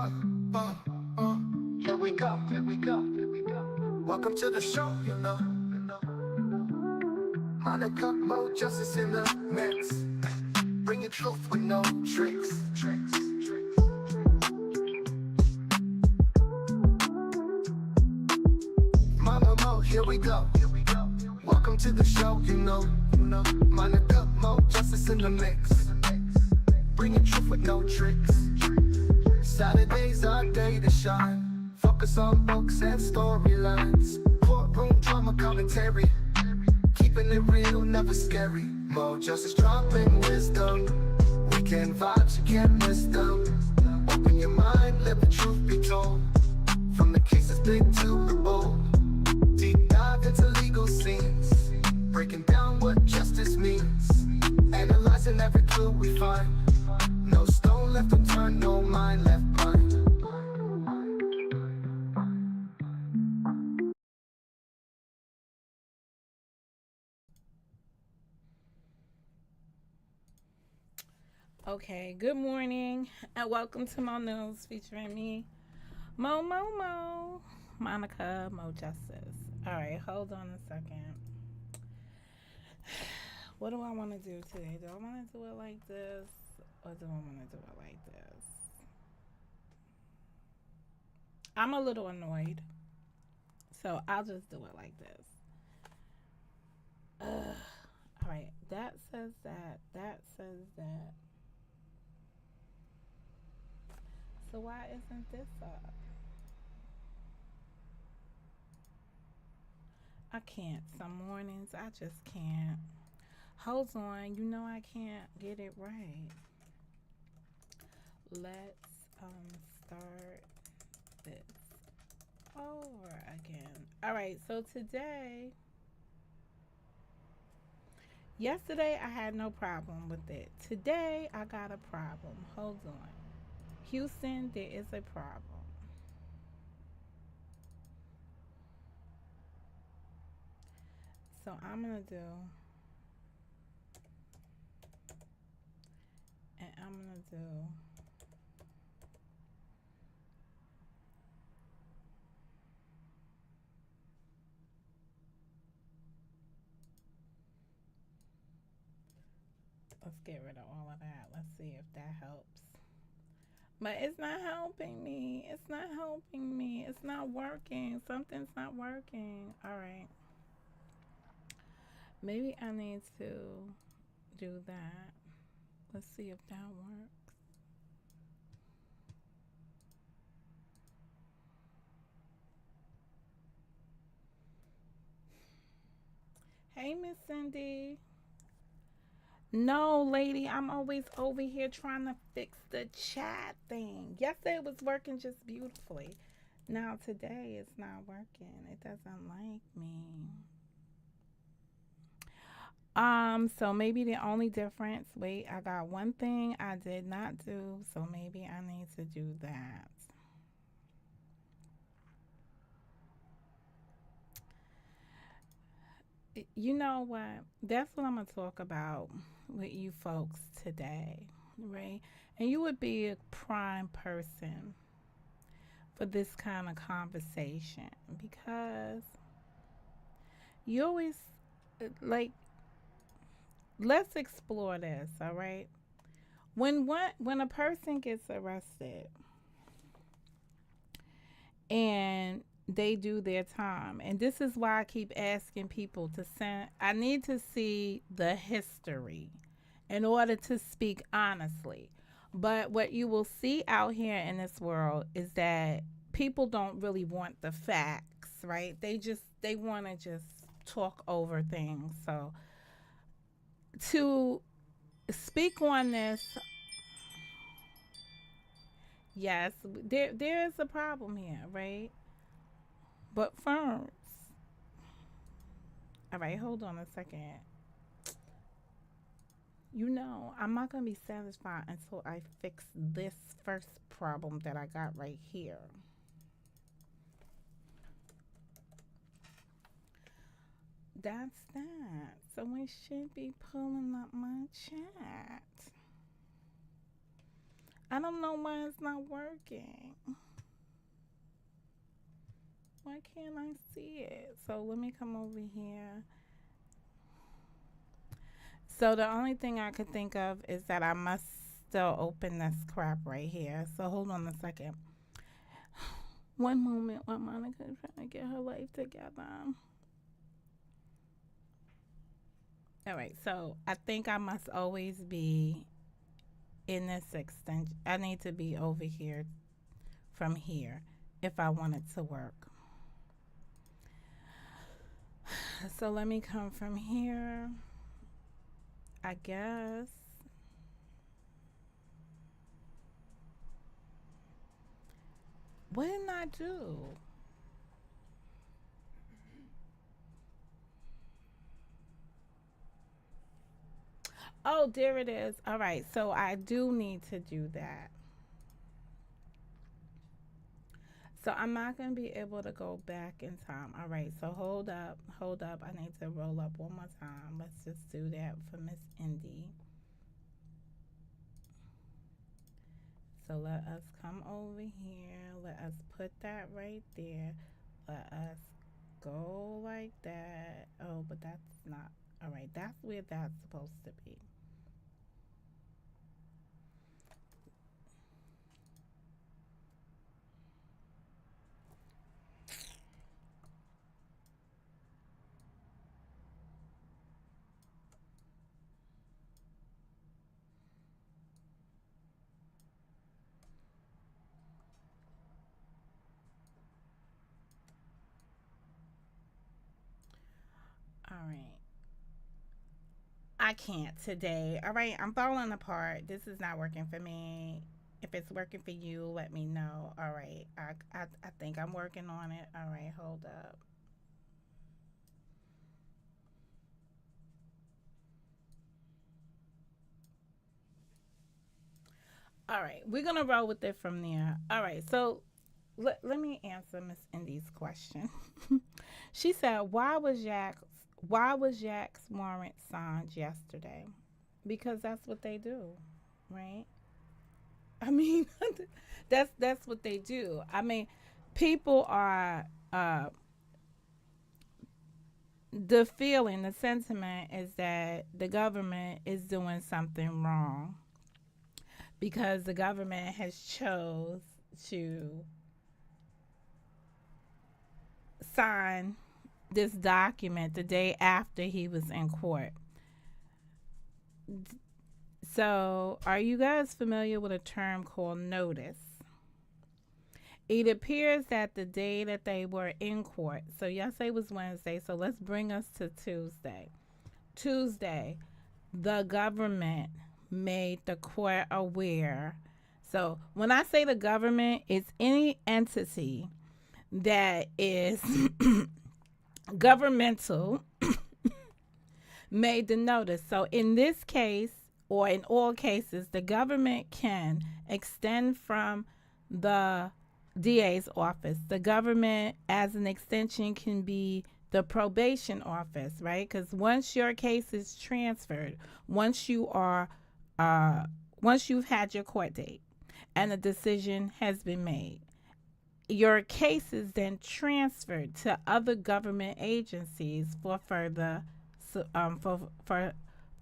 Here we go, here we go, here we go. Welcome to the show, you know. Monica, Mo, Justice in the mix. Bring your truth with no tricks. Mama Mo, here we go. Welcome to the show, you know. Monica, Mo, Justice in the mix. Bring your truth with no tricks. Saturdays our day to shine. Focus on books and storylines. Courtroom drama commentary. Keeping it real, never scary. Mo Justice dropping wisdom. Weekend vibes, you can't miss them. Open your mind, let the truth be told. From the cases big to the bold. Deep dive into legal scenes. Breaking down what justice means. Analyzing every clue we find. No stone left unturned, no mind left blind. Okay, good morning and welcome to Mo News featuring me, Mo, Monica, Mo Justice. All right, hold on a second. What do I want to do today? Do I want to do it like this or do I want to do it like this? I'm a little annoyed, so I'll just do it like this. All right, that says that. That says that. So why isn't this up? I can't. Some mornings I just can't. Hold on, you know I can't get it right. Let's start this over again. All right, so yesterday I had no problem with it. Today I got a problem. Hold on. Houston, there is a problem. So I'm gonna do, and I'm gonna do. Let's get rid of all of that. Let's see if that helps. But it's not helping me. It's not helping me. It's not working. Something's not working. All right. Maybe I need to do that. Let's see if that works. Hey, Miss Cindy. No, lady, I'm always over here trying to fix the chat thing. Yesterday it was working just beautifully. Now today it's not working. It doesn't like me. So maybe the only difference, wait, I got one thing I did not do, so maybe I need to do that. You know what? That's what I'm going to talk about with you folks today, right? And you would be a prime person for this kind of conversation because you always like, let's explore this, all right? When a person gets arrested and they do their time, and this is why I keep asking people to send, I need to see the history in order to speak honestly. But what you will see out here in this world is that people don't really want the facts, right? They want to just talk over things. So to speak on this, yes, there is a problem here, right? But first, all right, hold on a second. You know, I'm not gonna be satisfied until I fix this first problem that I got right here. That's that. So we should be pulling up my chat. I don't know why it's not working. Why can't I see it? So let me come over here. So the only thing I could think of is that I must still open this crap right here. So hold on a second. One moment while Monica's trying to get her life together. All right, so I think I must always be in this extension. I need to be over here from here if I want it to work. So let me come from here, I guess. What did I do? Oh, there it is. All right, so I do need to do that. So I'm not going to be able to go back in time. All right, so hold up, hold up. I need to roll up one more time. Let's just do that for Miss Indy. So let us come over here. Let us put that right there. Let us go like that. Oh, but that's not. All right, that's where that's supposed to be. All right. I can't today. All right, I'm falling apart. This is not working for me. If it's working for you, let me know. All right, I think I'm working on it. All right, hold up. All right, we're gonna roll with it from there. All right, so let me answer Miss Indy's question. She said, why was Jack's warrant signed yesterday? Because that's what they do, right? I mean, that's what they do. I mean, people are the feeling, the sentiment is that the government is doing something wrong because the government has chose to sign this document the day after he was in court. So, are you guys familiar with a term called notice? It appears that the day that they were in court, so yesterday was Wednesday, so let's bring us to Tuesday. Tuesday, the government made the court aware. So, when I say the government, it's any entity that is governmental made the notice. So in this case, or in all cases, the government can extend from the DA's office. The government, as an extension, can be the probation office, right? Because once your case is transferred, once you are, once you've had your court date, and a decision has been made, your case is then transferred to other government agencies for further for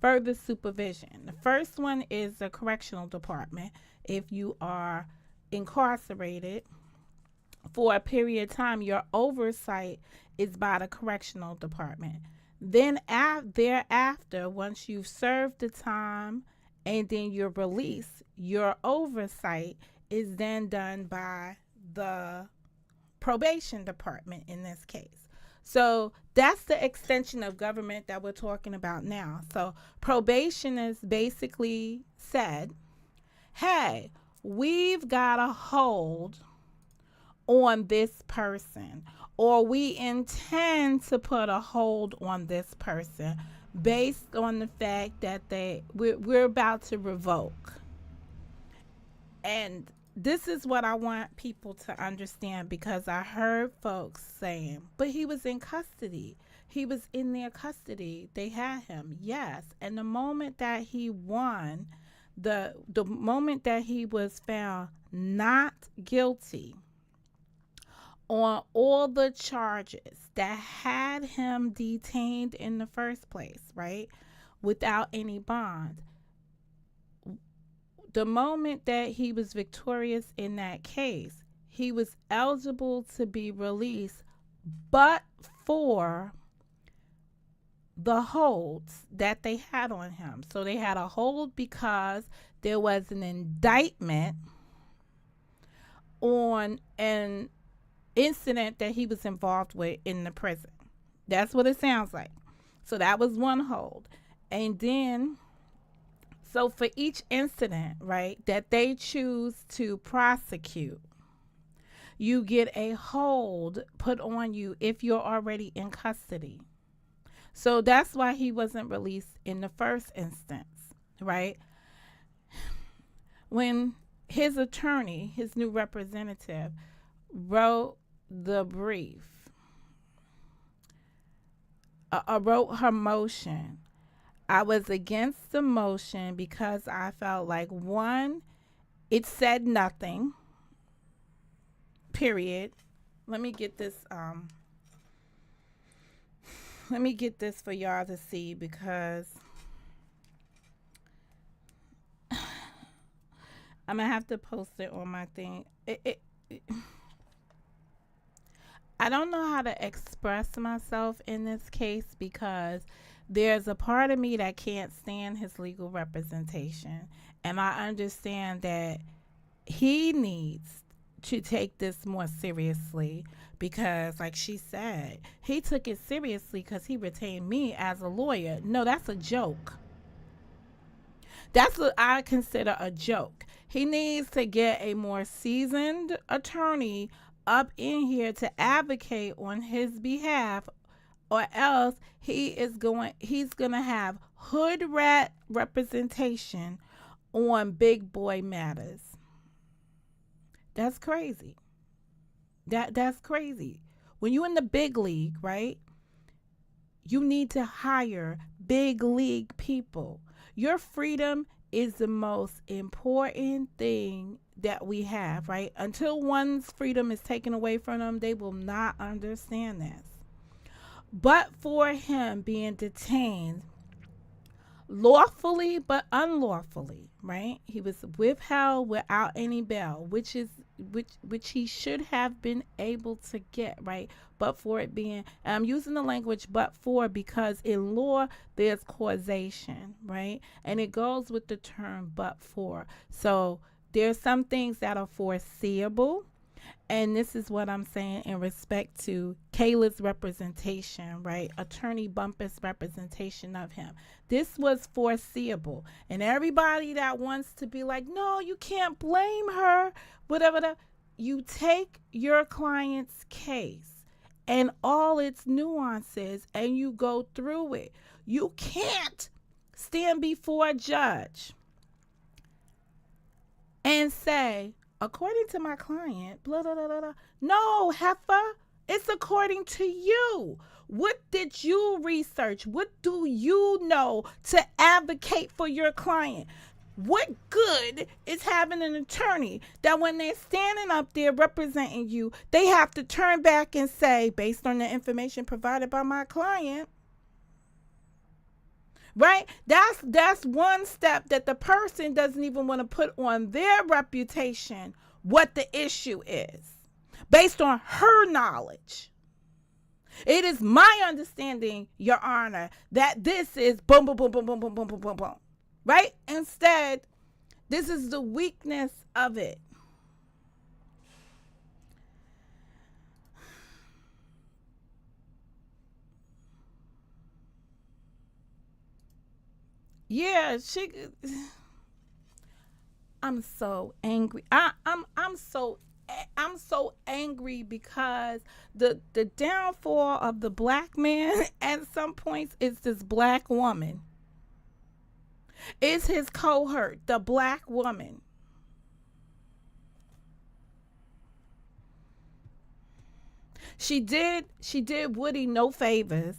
further supervision. The first one is the correctional department. If you are incarcerated for a period of time, your oversight is by the correctional department. Then thereafter, once you've served the time and then you're released, your oversight is then done by the probation department in this case. So that's the extension of government that we're talking about now. So probation is basically said, hey, we've got a hold on this person, or we intend to put a hold on this person based on the fact that we're about to revoke. And this is what I want people to understand, because I heard folks saying, but he was in custody. He was in their custody. They had him. Yes. And the moment that he won the moment that he was found not guilty on all the charges that had him detained in the first place, right? Without any bond. The moment that he was victorious in that case, he was eligible to be released, but for the holds that they had on him. So they had a hold because there was an indictment on an incident that he was involved with in the prison. That's what it sounds like. So that was one hold. And then, so for each incident, right, that they choose to prosecute, you get a hold put on you if you're already in custody. So that's why he wasn't released in the first instance, right? When his attorney, his new representative, wrote the brief, wrote her motion, I was against the motion because I felt like, one, it said nothing, period. Let me get this for y'all to see, because I'm gonna have to post it on my thing. I don't know how to express myself in this case, because there's a part of me that can't stand his legal representation, and I understand that he needs to take this more seriously, because like she said, he took it seriously because he retained me as a lawyer. No, that's a joke. That's what I consider a joke. He needs to get a more seasoned attorney up in here to advocate on his behalf, or else he's going to have hood rat representation on big boy matters. That's crazy. That's crazy. When you're in the big league, right? You need to hire big league people. Your freedom is the most important thing that we have, right? Until one's freedom is taken away from them, they will not understand this. But for him being detained lawfully but unlawfully, right? He was withheld without any bail, which he should have been able to get, right? But for it being, I'm using the language but for because in law there's causation, right? And it goes with the term but for. So there's some things that are foreseeable. And this is what I'm saying in respect to Kayla's representation, right? Attorney Bumpus' representation of him. This was foreseeable. And everybody that wants to be like, no, you can't blame her, whatever. You take your client's case and all its nuances and you go through it. You can't stand before a judge and say, according to my client, blah, blah, blah, blah. No, heifer, it's according to you. What did you research? What do you know to advocate for your client? What good is having an attorney that when they're standing up there representing you, they have to turn back and say, based on the information provided by my client, right? That's one step that the person doesn't even want to put on their reputation what the issue is based on her knowledge. It is my understanding, Your Honor, that this is boom, boom, boom, boom, boom, boom, boom, boom, boom, boom. Right? Instead, this is the weakness of it. Yeah, I'm so angry. I'm so angry because the downfall of the black man at some points is this black woman. It's his cohort, the black woman. She did Woody no favors.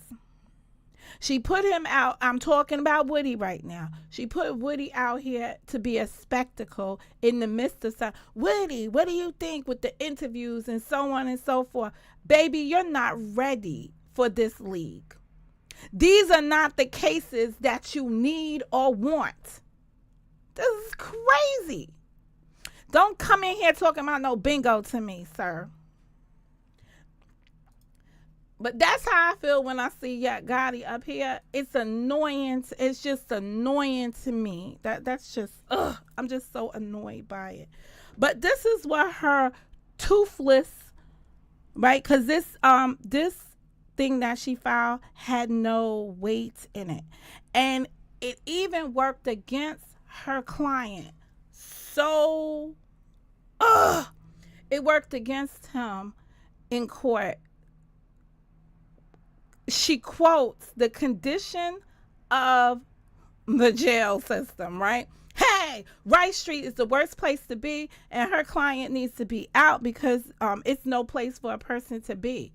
She put him out. I'm talking about Woody right now. She put Woody out here to be a spectacle in the midst of some. Woody, what do you think with the interviews and so on and so forth? Baby, you're not ready for this league. These are not the cases that you need or want. This is crazy. Don't come in here talking about no bingo to me, sir. But that's how I feel when I see Yak Gotti up here. It's annoying. It's just annoying to me. That's just, I'm just so annoyed by it. But this is what her toothless, right? Because this thing that she filed had no weight in it. And it even worked against her client. So, it worked against him in court. She quotes the condition of the jail system, right? Hey, Rice Street is the worst place to be, and her client needs to be out because it's no place for a person to be.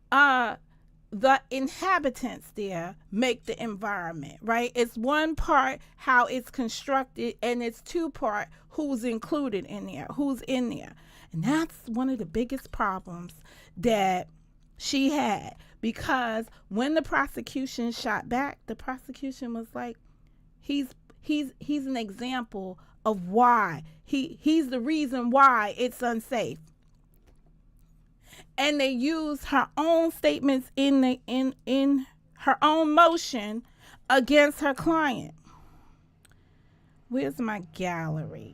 The inhabitants there make the environment, right? It's one part how it's constructed, and it's two part who's included in there, who's in there. And that's one of the biggest problems that she had, because when the prosecution shot back, the prosecution was like, he's an example of why he's the reason why it's unsafe. And they used her own statements in her own motion against her client. Where's my gallery?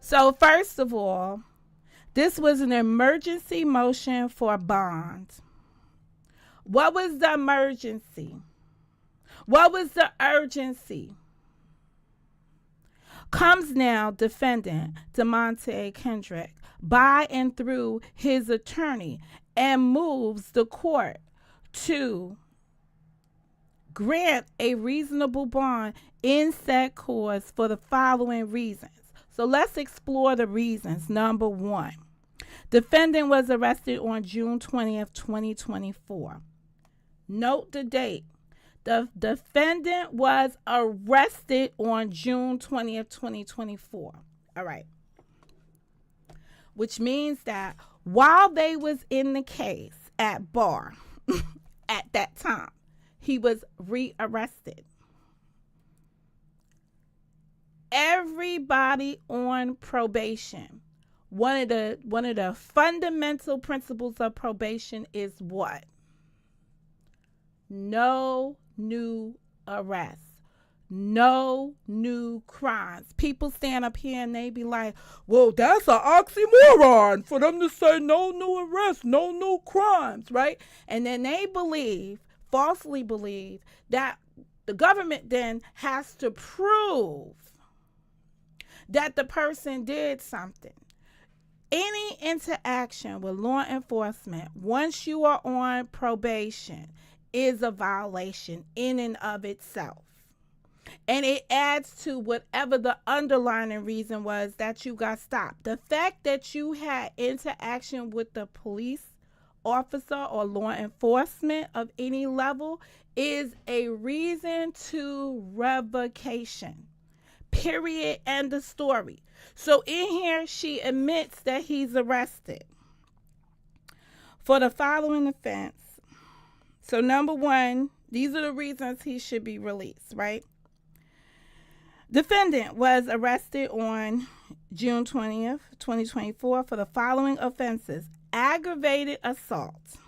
So first of all, this was an emergency motion for bond. What was the emergency? What was the urgency? Comes now defendant DeMonte Kendrick by and through his attorney and moves the court to grant a reasonable bond in said cause for the following reasons. So let's explore the reasons. Number one, defendant was arrested on June 20th, 2024. Note the date. The defendant was arrested on June 20th, 2024. All right. Which means that while they was in the case at bar at that time, he was rearrested. Everybody on probation, one of the fundamental principles of probation is what? No new arrests, no new crimes. People stand up here and they be like, well, that's an oxymoron for them to say no new arrests, no new crimes, right? And then they falsely believe that the government then has to prove that the person did something. Any interaction with law enforcement, once you are on probation, is a violation in and of itself. And it adds to whatever the underlying reason was that you got stopped. The fact that you had interaction with the police officer or law enforcement of any level is a reason to revocation. Period. End of story. So in here, she admits that he's arrested for the following offense. So number one, these are the reasons he should be released, right? Defendant was arrested on June 20th, 2024 for the following offenses: aggravated assault,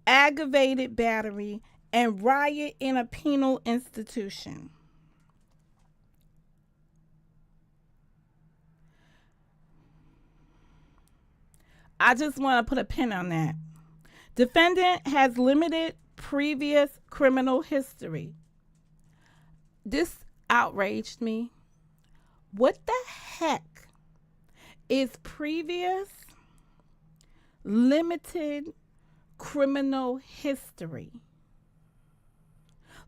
aggravated battery, and riot in a penal institution. I just want to put a pin on that. Defendant has limited previous criminal history. This outraged me. What the heck is previous limited criminal history?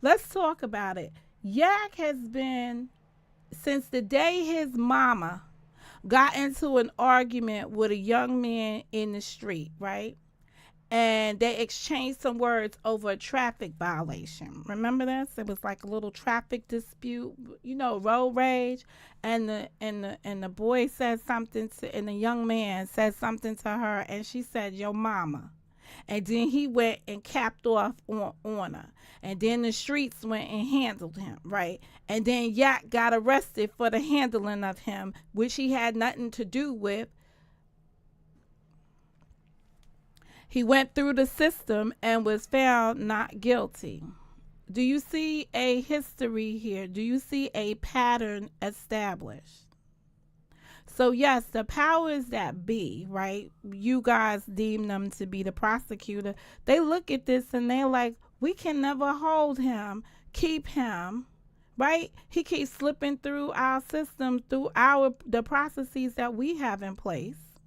Let's talk about it. Yak has been, since the day his mama got into an argument with a young man in the street, right? and they exchanged some words over a traffic violation. Remember this? It was like a little traffic dispute, road rage, and the boy said something to, and the young man said something to her, and she said, "Your mama." And then he went and capped off on her. And then the streets went and handled him, right? And then Yak got arrested for the handling of him, which he had nothing to do with. He went through the system and was found not guilty. Do you see a history here? Do you see a pattern established? So yes, the powers that be, right? You guys deem them to be the prosecutor. They look at this and they're like, we can never hold him, keep him, right? He keeps slipping through our system, through the processes that we have in place.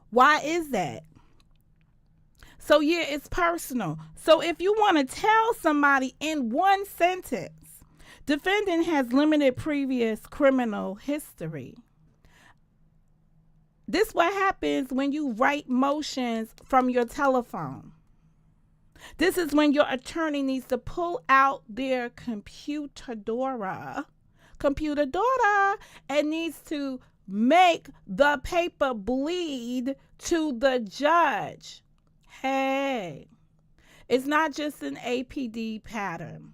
Why is that? So yeah, it's personal. So if you want to tell somebody in one sentence, defendant has limited previous criminal history. This what happens when you write motions from your telephone. This is when your attorney needs to pull out their computadora, and needs to make the paper bleed to the judge. Hey, it's not just an APD pattern.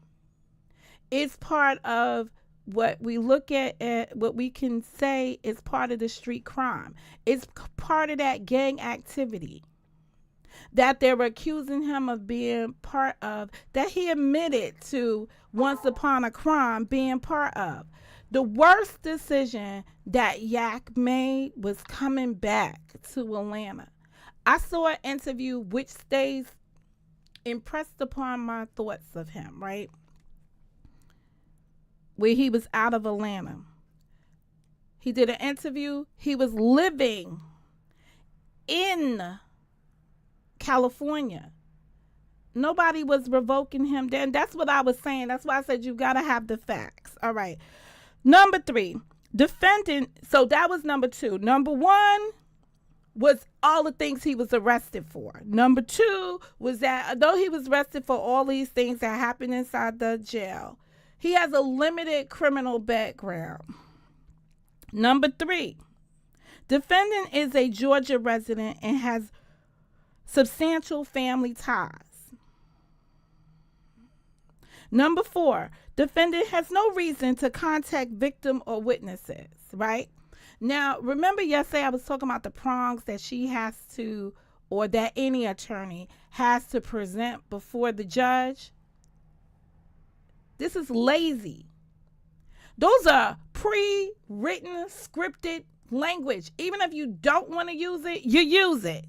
It's part of what we look at what we can say is part of the street crime. It's part of that gang activity that they're accusing him of being part of, that he admitted to once upon a crime being part of. The worst decision that Yak made was coming back to Atlanta. I saw an interview which stays impressed upon my thoughts of him, right? Where he was out of Atlanta. He did an interview. He was living in California. Nobody was revoking him then. That's what I was saying. That's why I said you got to have the facts. All right. Number 3, defendant. So that was number 2. Number 1 was all the things he was arrested for. Number 2 was that although he was arrested for all these things that happened inside the jail, he has a limited criminal background. Number 3, defendant is a Georgia resident and has substantial family ties. Number 4, defendant has no reason to contact victim or witnesses, right? Now, remember yesterday I was talking about the prongs that she has to, or that any attorney has to present before the judge. This is lazy. Those are pre-written, scripted language. Even if you don't want to use it, you use it.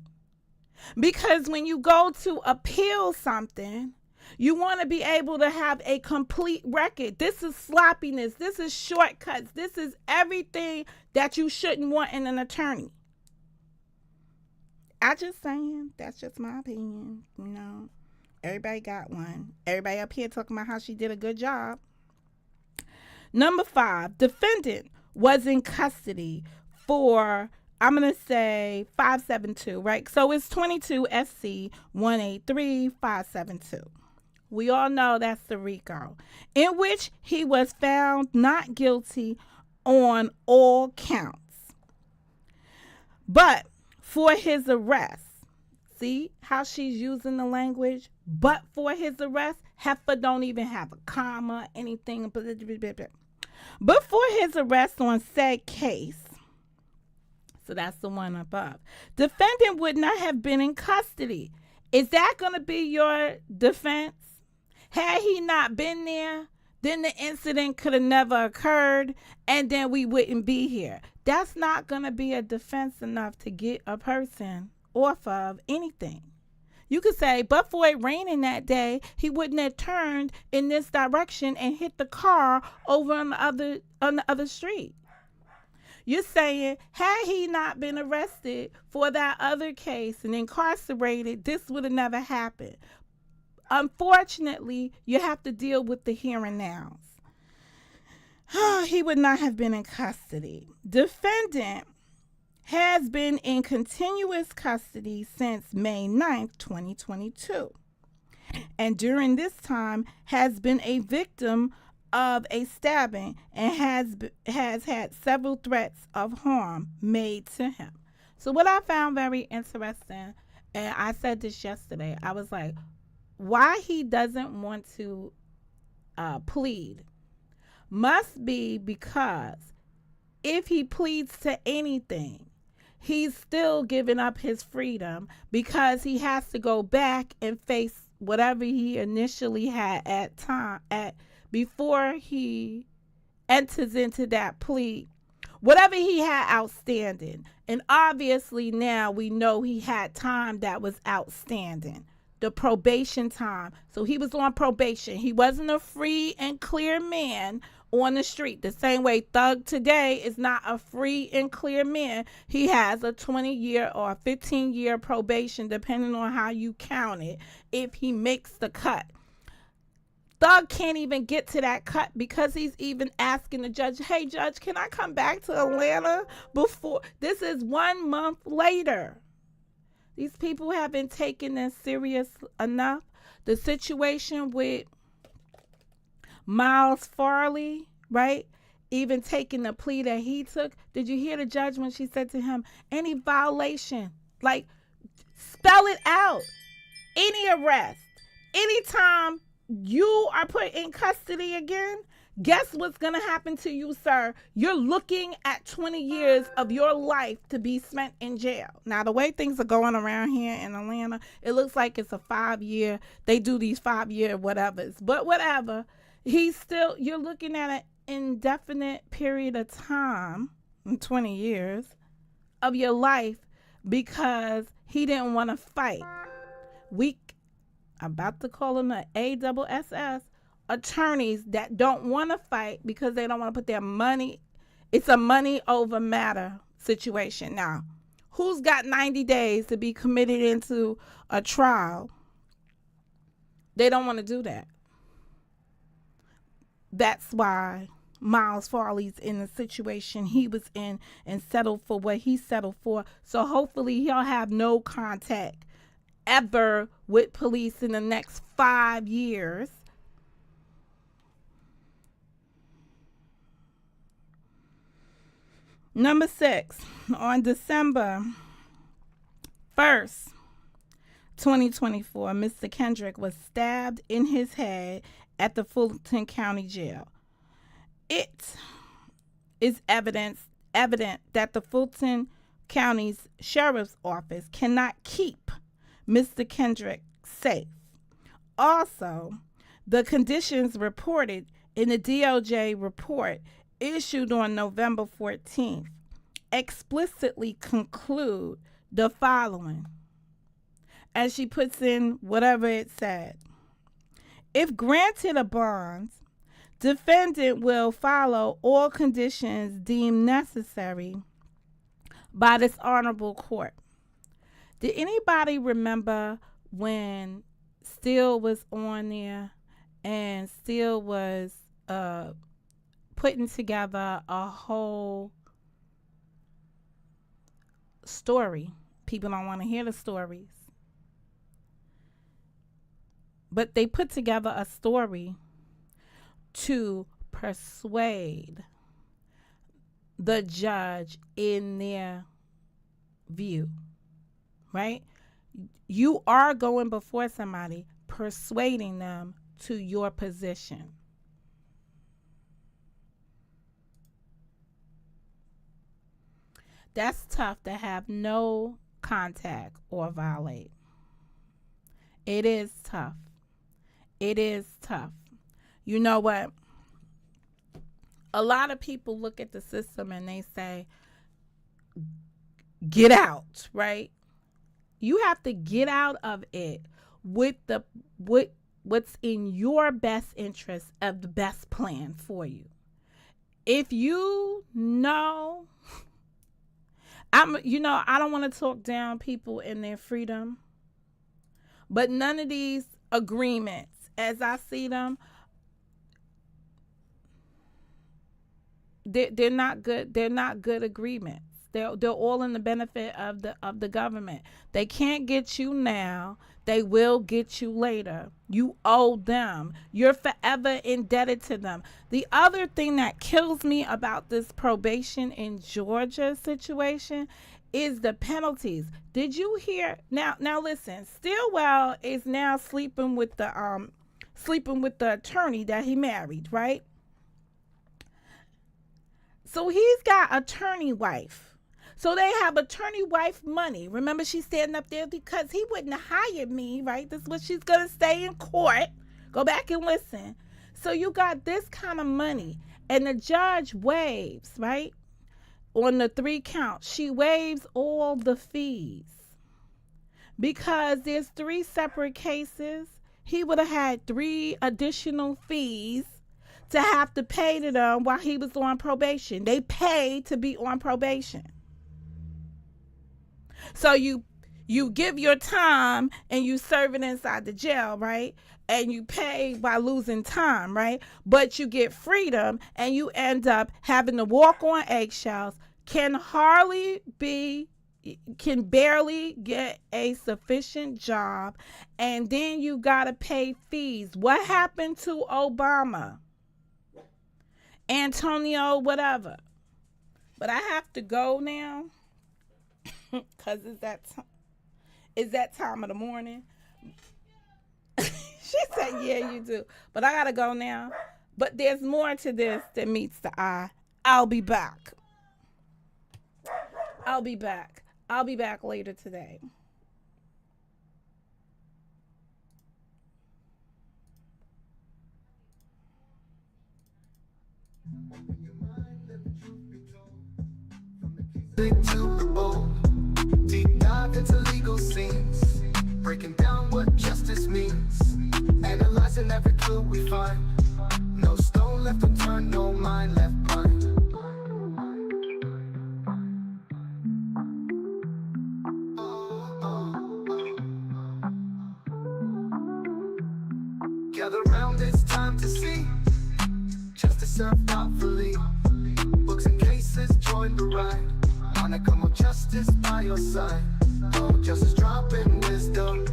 Because when you go to appeal something, you want to be able to have a complete record. This is sloppiness. This is shortcuts. This is everything that you shouldn't want in an attorney. I just saying, that's just my opinion. Everybody got one. Everybody up here talking about how she did a good job. Number 5, defendant was in custody for, I'm going to say 572, right? So it's 22 SC 183572. We all know that's the RICO, in which he was found not guilty on all counts. But for his arrest, see how she's using the language? But for his arrest, heifer don't even have a comma, anything. But for his arrest on said case, so that's the one above, defendant would not have been in custody. Is that going to be your defense? Had he not been there, then the incident could have never occurred, and then we wouldn't be here. That's not going to be a defense enough to get a person off of anything. You could say, but for it raining that day, he wouldn't have turned in this direction and hit the car over on the other street. You're saying, had he not been arrested for that other case and incarcerated, this would have never happened. Unfortunately, you have to deal with the here and nows. He would not have been in custody. Defendant has been in continuous custody since May 9th, 2022. And during this time has been a victim of a stabbing and has had several threats of harm made to him. So what I found very interesting, and I said this yesterday, I was like, why he doesn't want to plead must be because if he pleads to anything, he's still giving up his freedom because he has to go back and face whatever he initially had at before he enters into that plea, whatever he had outstanding. And obviously now we know he had time that was outstanding, the probation time. So he was on probation. He wasn't a free and clear man on the street. The same way Thug today is not a free and clear man. He has a 20-year or 15-year probation, depending on how you count it, if he makes the cut. Thug can't even get to that cut because he's even asking the judge, hey, judge, can I come back to Atlanta before? This is 1 month later. These people haven't taken this serious enough. The situation with Miles Farley, right? Even taking the plea that he took. Did you hear the judge when she said to him, any violation, like spell it out, any arrest, anytime you are put in custody again, guess what's going to happen to you, sir? You're looking at 20 years of your life to be spent in jail. Now, the way things are going around here in Atlanta, it looks like it's a 5-year. They do these 5-year whatevers. But whatever, you're looking at an indefinite period of time, 20 years, of your life because he didn't want to fight. I'm about to call them the ASS attorneys that don't want to fight because they don't want to put their money. It's a money over matter situation. Now, who's got 90 days to be committed into a trial? They don't want to do that. That's why Miles Farley's in the situation he was in and settled for what he settled for. So hopefully he'll have no contact ever with police in the next 5 years. Number 6, on December 1st, 2024, Mr. Kendrick was stabbed in his head at the Fulton County Jail. It is evident that the Fulton County's Sheriff's Office cannot keep Mr. Kendrick safe. Also, the conditions reported in the DOJ report issued on November 14th explicitly conclude the following. As she puts in whatever it said. If granted a bond, defendant will follow all conditions deemed necessary by this honorable court. Did anybody remember when Steele was on there and Steele was putting together a whole story? People don't want to hear the stories. But they put together a story to persuade the judge in their view, right? You are going before somebody, persuading them to your position. That's tough to have no contact or violate. It is tough. It is tough. You know what? A lot of people look at the system and they say, get out, right? You have to get out of it with what's in your best interest of the best plan for you. If you know, I don't want to talk down people in their freedom, but none of these agreements, as I see them, they're not good. They're not good agreements. They're all in the benefit of the government. They can't get you now. They will get you later. You owe them. You're forever indebted to them. The other thing that kills me about this probation in Georgia situation is the penalties. Did you hear? Now listen. Stillwell is now sleeping with the attorney that he married, right? So he's got attorney wife. So they have attorney wife money. Remember, she's standing up there because he wouldn't hire me, right? This is what she's going to say in court. Go back and listen. So you got this kind of money. And the judge waives, right? On the 3 counts, she waives all the fees. Because there's 3 separate cases. He would have had 3 additional fees to have to pay to them while he was on probation. They paid to be on probation. So you give your time and you serve it inside the jail, right? And you pay by losing time, right? But you get freedom and you end up having to walk on eggshells, can barely get a sufficient job, and then you gotta pay fees. What happened to Obama? Antonio, whatever. But I have to go now. Because it's that time of the morning. She said, yeah, you do. But I got to go now. But there's more to this than meets the eye. I'll be back. I'll be back later today. Big to the bold. Deep dive into legal scenes, breaking down what justice means, analyzing every clue we find. No stone left unturned, no mind left blind. Gather round, it's time to see justice served thoughtfully. Books and cases join the ride. Monica, more justice by your side. Oh, justice dropping wisdom.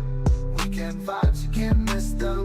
Weekend vibes, you can't miss them.